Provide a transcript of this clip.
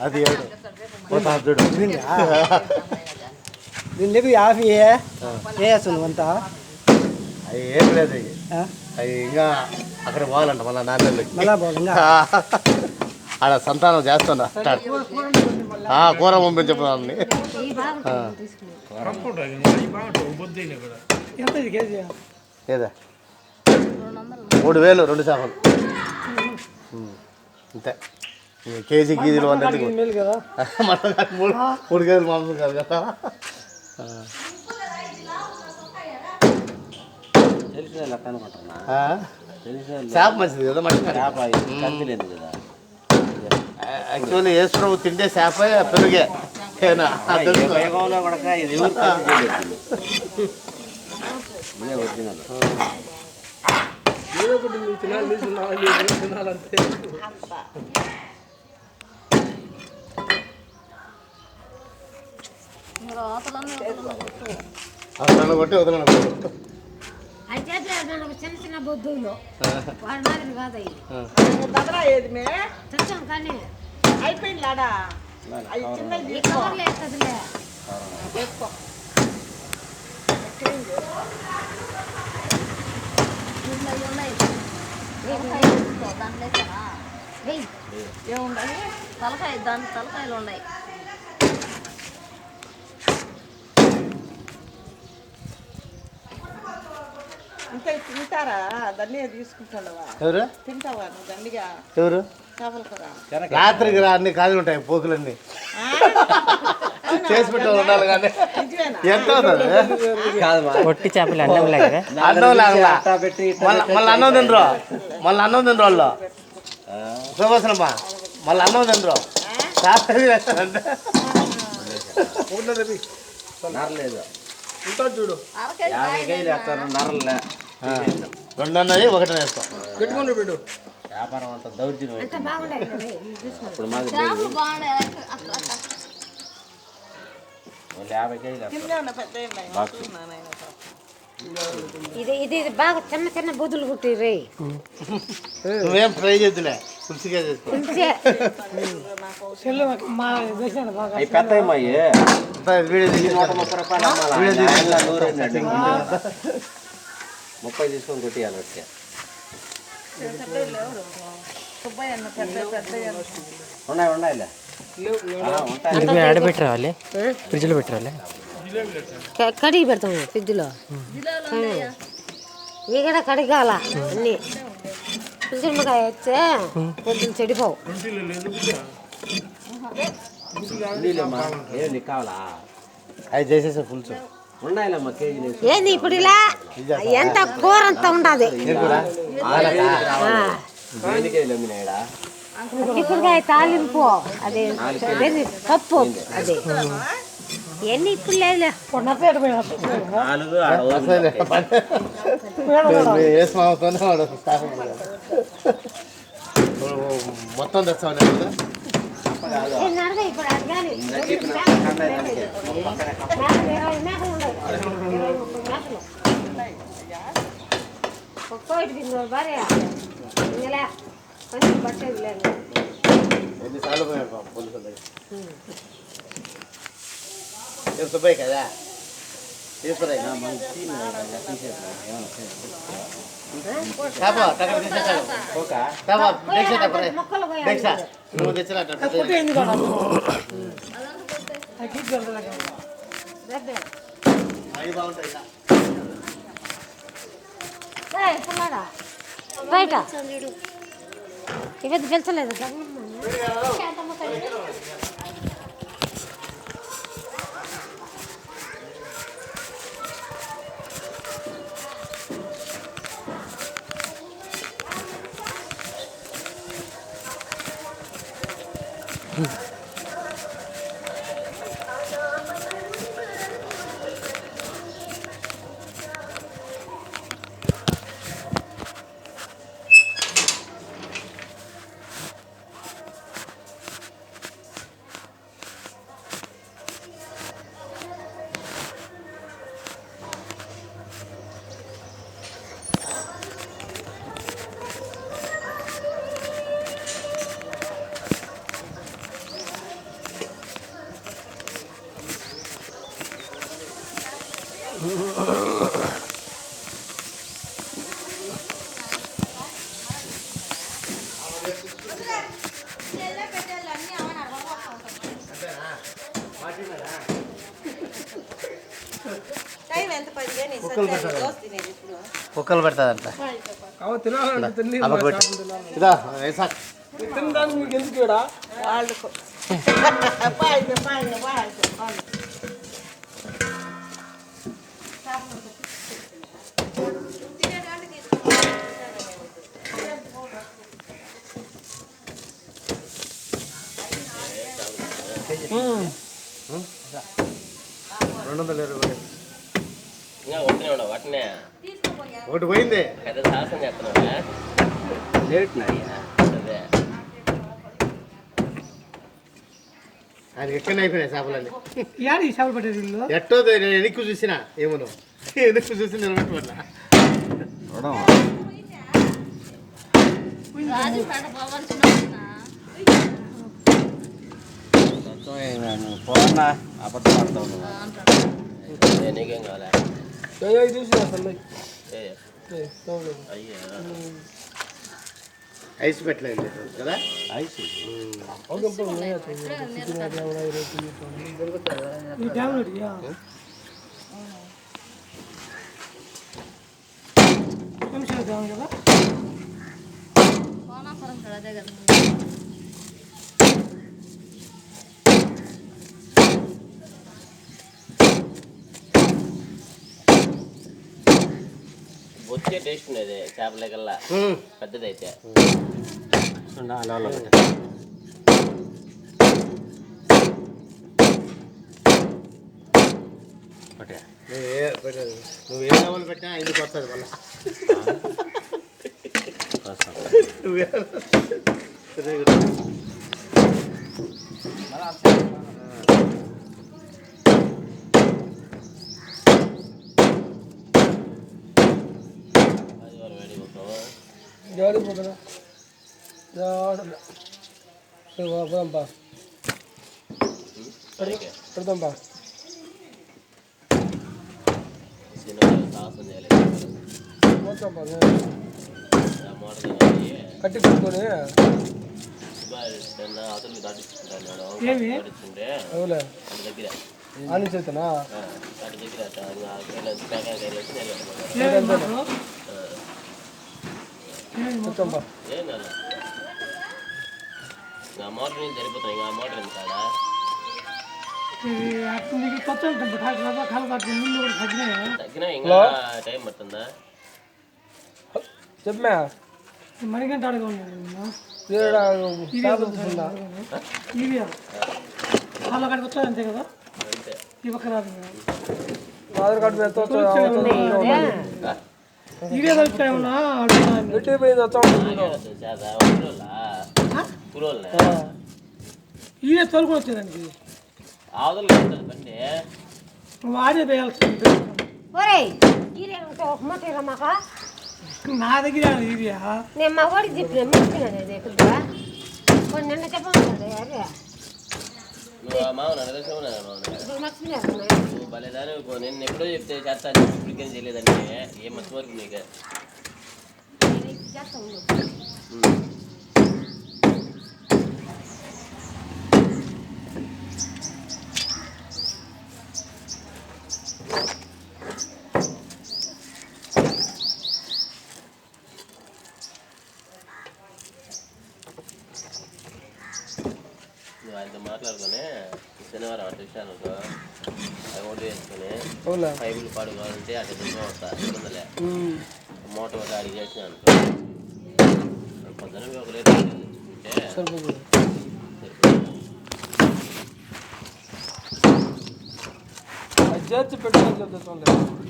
అది చూడు దీని లేపు యాభై వేస్తుంది అంతా అవి ఏం లేదు అవి ఇంకా అక్కడ పోవాలంట మళ్ళీ నాన్నకి మళ్ళా పోవాలంగా ఆడ సంతానం చేస్తున్నా కూర పంపించి చెప్పాలని ఎంత ఇది కేజీ ఏదా 3000 2 చేపలు అంతే కేజీ గీజీలు అన్నట్టు మేలు కదా మూడు కేజీలు మాంసం కాదు కదా చేప మంచిది కదా మంచిది కదా యాక్చువల్లీ వేసుకున్నావు తింటే చేప పెరుగే కొట్టి వదలను చిన్న చిన్న బొద్దులు వాడి మాదిరి కాదు తెచ్చాం కానీ అయిపోయింది ఆడా కవర్లు వేస్తుందిలే ఏముండాలి తలకాయ దాని తలకాయలు ఉన్నాయి ఇంకా తింటారా దాన్ని తీసుకుంటావా ఎవరు తింటావా నువ్వు దండిగా ఎవరు చేపల కూర రాత్రికి అన్ని ఖాళీ ఉంటాయి పోకులన్నీ చేసి పెట్టి ఉండాలి కానీ ఎంత పొట్టి చేపలు అన్నం లేక అన్నం మళ్ళీ అన్నం తినరు వాళ్ళు సుభాసనమ్మా మళ్ళీ అన్నం తినరు చూడు 2 అన్నది 1 వేస్తాం పెట్టుకోండి పెట్టు వ్యాపారం అంతా దౌర్జన్యం అంత బాగుండదు చేపలు బాగున్నాయి 50 కేజీలు ఇది ఇది ఇది బాగా చిన్న చిన్న బొద్దులు కుట్టిర్రీ నువ్వేం ఫ్రై చేద్దులే పులుసుగా చేసుకో వీడియో 30 తీసుకొని కొట్టియాలి వచ్చే ఉన్నాయిలే ఆడబెట్టరావాలి ఫ్రిడ్జ్లో పెట్టరావాలి కడిగి పెడతాము ఫ్రిడ్జ్లో ఇవి కూడా కడిగాల అన్నీ ఫ్రిడ్జ్ నిమ్మకాయ వచ్చే పొద్దున్న చెడిపోవు కావాలా అవి చేసేసా పులుసు ఉన్నాయిలమ్మా కేజీ ఏంది ఇప్పుడు ఇలా ఎంత కూర అంత ఉండదు ఇప్పుడుకాయ తాలింపు అదే పప్పు అదే ఎన్ని ఇప్పుడు లేదు మొత్తం తెస్తాను ఇప్పుడు భార్య కొంచెం పట్టేది లేదు ఎన్నిసార్లు సుబ్బయ్య కదా తీసుకురా నువ్వు తెచ్చినట్టు బయట ఇవన్నీ పెంచలేదు టైం ఎంత పది దోశ తినేది ఇప్పుడు కుక్కలు పెడతాదంట ఇదా వేసా తినడానికి మీకు ఎందుకు ఈడ? వాళ్ళకు పాయలు పాయలు పాయలు ఇంకా కొట్టినా ఉండవు వాటినే ఒకటి పోయింది. పెద్ద సాహసం చేస్తున్నావా అదే ఆయనకి ఎక్కడ అయిపోయినాయి చేపలన్నీ. యాడ ఈ చేపలు పట్టేది ఇల్లు? ఎట్టో నేను వెనక్కి చూసినా ఏమను వెనక్కి చూసి నిలబెట్టుకున్నా. రాజు పేట పోవాల్సిన నీకేం కావాలా అయ్యా ఐస్ పెట్టలేదు కదా. ఐస్ ఈ టాబ్లెట్ యా. నిమిషాలు కావాలి కదా. కోనాపురం సార్ అదే కదా వచ్చే టేస్ట్ ఉన్నది చేపలకల్లా పెద్దదైతే నువ్వు ఏ లెవెల్ పెట్టినా ఐదుకి వస్తుంది మళ్ళీ. ఎవరికి పోతుందా? పోదాంపా పెడదాంపా. సాహసం చేయాలి పోతాంపా మోటార్ కట్టి పెట్టుకొని అతను దాటిస్తుంటాడు ఏమి? దాటిస్తుంటే అవులే అది దగ్గర ఆని చేతనా దాటి దగ్గర వచ్చాంపా. ఏం కాదు ఇంకా మోటార్ నుంచి సరిపోతాయి ఇంకా మోటార్ ఉంది కాదా తగ్గినా ఇంకా టైం పడుతుందా చెప్పా మణిగంట అంతే కదా అంతే ఈ పక్క రాదు ఆధార్ కార్డు మీద ఇవే వచ్చాయన్నా ఇవే తోలుకొని వచ్చేదానికి ఆవుదలు బండి నువ్వు ఆడే వేయాల్సింది ఒరేయ్ ఈరే ఒక మూట మాక నా దగ్గర ఇవియా నేను మా వాడికి చెప్పిన మర్చిపోయినా కొద్దిగా కొన్ని నిన్న చెప్పాలి అరే నువ్వు మామూలు ఇప్పుడు మర్చిపోయినారు నువ్వు భలేదాని నేను ఎప్పుడో చెప్తే చేస్తాను ఇప్పటికేం చేయలేదండి ఏం మంచి వరకు నీకు చేస్తా ఉండు నువ్వు ఆయనతో మాట్లాడుకొని శనివారం అంటే విషయాలకు అవి ఓటు వేసుకొని అవునా పైపులు పాడు కావాలంటే అటు దిగువ వస్తా ఇబ్బందిలే మోటార్ ఒకటి అడిగి చేసినా అనుకో పొద్దున ఒక రేటు తెచ్చుకుంటే సరిపోతుంది. అది చేర్చి పెట్టుకోవాలి చెప్తా